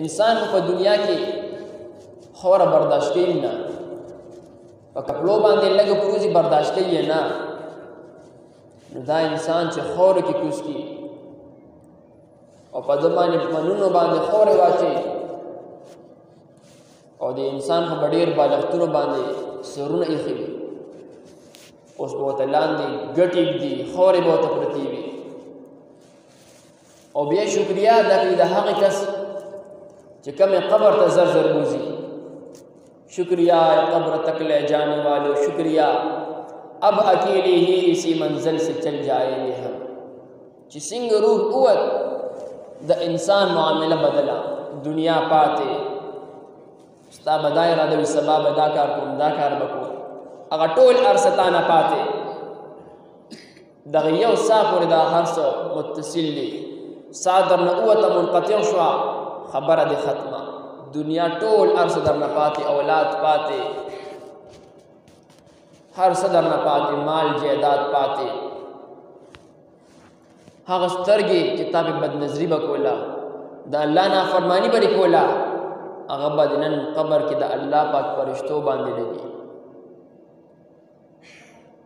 انسان په دنیا کې خوره برداشت کوي نه، په کپړو باندې لږ پروزي برداشت کوي نه، نو دا انسان چې خوره کې کوز کی او په ده باندې منونو باندې خورې واچي او د انسان په ډېر بالښتونو باندې سرونه ایښي وي، اوس به ورته لاندې ګټې ږدي، خورې به ورته پرتې وي، او بیا شکریا ادا کوي د هغه کس چې کومې قبر ته زر زر بوځي. شکریہ قبر تک لے جانے والو شکریہ، اب اکیلے ہی اسی منزل سے چل جائیں گے ہم. چې څنګه روح اوت د انسان معامله بدله، دنیا پاتې ستا به دا اراده وي سبا به دا کار کوم دا کار به کوم، هغه ټول ارڅه تا نه پاتې، دغه یو ساه پورې دا هر څه متصل دي، ساه درنه اوته منقطع شوه خبره دې ختمه، دنیا ټول هر څه درنه پاتې، اولاد پاتې، هر څه درنه پاتې، مال جایداد پاتې، هغه سترګې چې تا پې بدنظري به کوله، د الله نافرماني به دې کوله، هغه به د نن قبر کې د الله پاک فرشتو باندې لګي،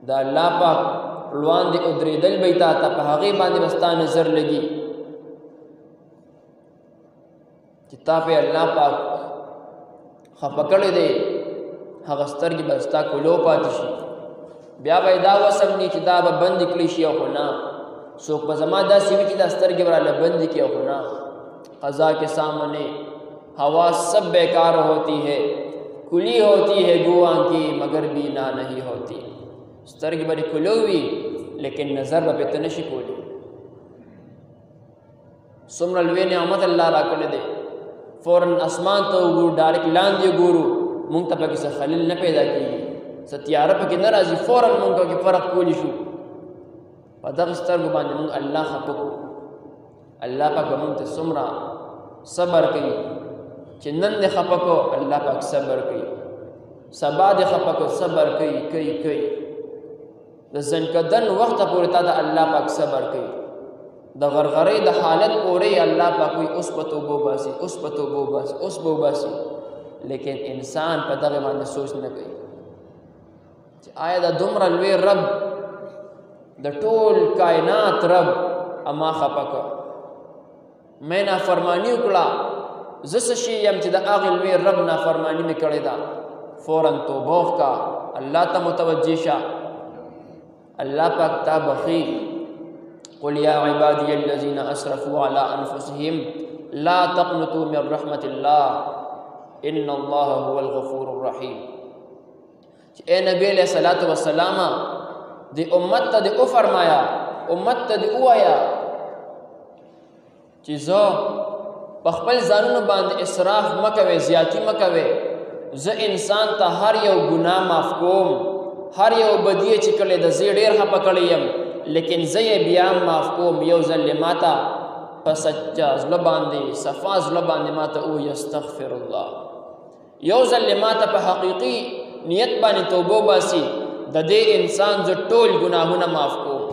د الله پاک وړاندې ودرېدل به یې تا ته په هغې باندې به ستا نظر لګي چې تا پې الله پاک خفه کړی دی، هغه سترګې به ستا کولو پاتې شي، بیا به یې دا وسم ني چې دا به بندې کړی شي او خو نه، څوک به زما داسې وي چې دا سترګې به راله بندې کړي او خو نه. قضا کے سامنے حواس سب بیکار ہوتی ہے، کھلی ہوتی ہے گواں کی مگر بینا نہیں ہوتی. سترګې به دې کولو وي لیکن نظر به پې ته نشي کولی. څومره لوی نعمت الله راکړی دی، فوراً اسمان ته وګورو، ډایرکټ لاندې وګورو، مونږ ته پکې څه خلیل نه پیدا کېږي، څه تیاره پکې نه راځي، فوراً مونږ پکې فرق کولی شو. په دغه سترګو باندې مونږ الله خفه کړو. الله پاک به مونږ ته څومره صبر کوي چې نن دې خفه کړو، الله پاک صبر کوي، سبا دې خفه کړو، صبر کوي د زنکدن وخته پورې تا ته الله پاک صبر کوي، د غرغرې د حالت پورې الله پاک وي اوس به توبه وباسي، اوس به توبه وباسي، اوس به وباسي، لیکن انسان په دغه باندې سوچ نه کوي چې آیا د دومره لوی رب د ټول کائنات رب اما خفه کړ، مې نافرماني وکړه، زه څه شی یم چې د هغې لوی رب نافرماني مې کړې ده، فوراً توبه وکړه، الله ته متوجه شه، الله پاک تا بخي. قل یا عبادی الذین اسرفوا علی انفسهم لا تقنطوا من رحمت الله ان الله هو الغفور الرحیم. چې اے نبی علیہ الصلوۃ والسلام د امت ته دې وفرمایا، امت ته دې ووایه چې زه په خپل ځانونو باندې اسراف مه کوئ، زیاتي مه کوئ، زه انسان ته هر یو ګناه معاف کوم، هر یو بدیه چې کړې ده زه ډېر خفه کړی یم، لیکن زه یې بیا معاف کوم، یو ځل یې ما ته په سچا زړه باندې صفا زړه باندې ما ته ووایي استغفر الله، یو ځل یې ما ته په حقیقي نیت باندې توبه وباسي، د دې انسان زه ټول ګناهونه معاف کوم،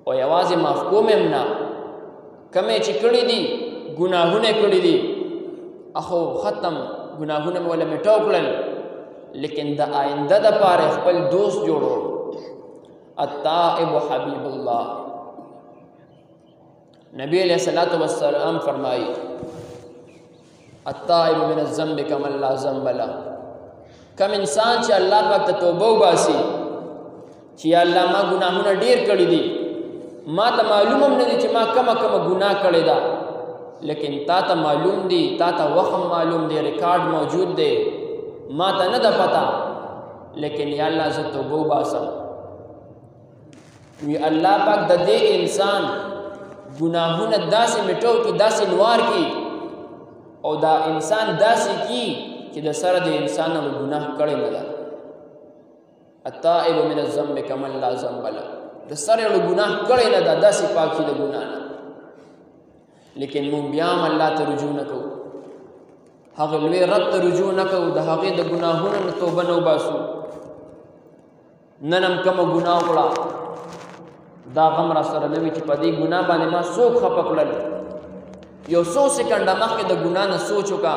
او یوازې معاف کوم یم نه، کومې چې کړي دي ګناهونه کړي دي اخو ختم، ګناهونه مې وله میټاو کړل، لیکن د آینده دپاره خپل دوست جوړو. التائب حبیب الله. نبی علیہ الصلوۃ والسلام فرمائی التائب من الذنب کمن لا ذنب له. کم انسان چې الله پاک ته توبه وباسي چې یا الله ما ګناهونه ډېر کړي دي، ما ته معلوم هم نه دي چې ما کومه ګناه کړې ده، لیکن تا ته معلوم دي، تا ته وخت معلوم دی، ریکارډ موجود دی، ما ته نه ده پته، لیکن یا الله زه توبه وباسم. وی الله پاک د دې انسان ګناهونه داسې میټو کی، داسې نوار کی، او دا انسان داسې کی چې د سره د انسان نه ګناه کړی نه ده. التائب من الذنب کمن لا ذنب له. د سره یو ګناه کړی نه ده، داسې پاک شي د ګناه نه، لیکن مونږ بیا هم الله ته رجوع نه کوو، هغه لوی رب ته رجوع نه کوو، د هغې د ګناهونو نه توبه نه وباسو. نن هم کومه ګناه وکړه دا غم را سره نه وي چې په دې ګناه باندې ما څوک خفه کړل، یو 100 سکنډه مخکې د ګناه نه سوچ وکړه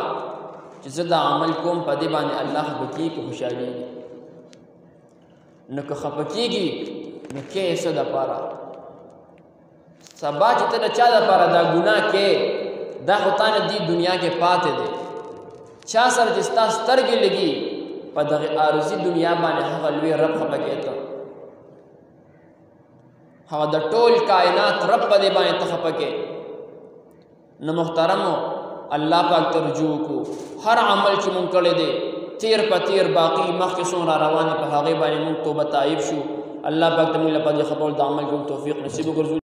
چې زه دا عمل کوم په دې باندې الله خفه کېږي که خوشحالېږي. نو که خفه کېږي نو کې یې څه دپاره؟ سبا چې ته د چا دپاره دا ګناه کې دا خو تا نه دې دنیا کې پاتې دی. چا سره چې ستا سترګې لګي په دغه عارضي دنیا باندې هغه لوی رب خفه کېته، هغه د ټول کائنات رب په دې باندې ته خفه کې. نو محترمو الله پاک ته رجوع کو. هر عمل چې مونږ کړی دی تیر په تیر باقي مخکې څومره روانې په هغې باندې مونږ توبه تایب شو. الله پاک ته مونږ له په دې خبرو د عمل کولو توفیق نصیب وګرځوي.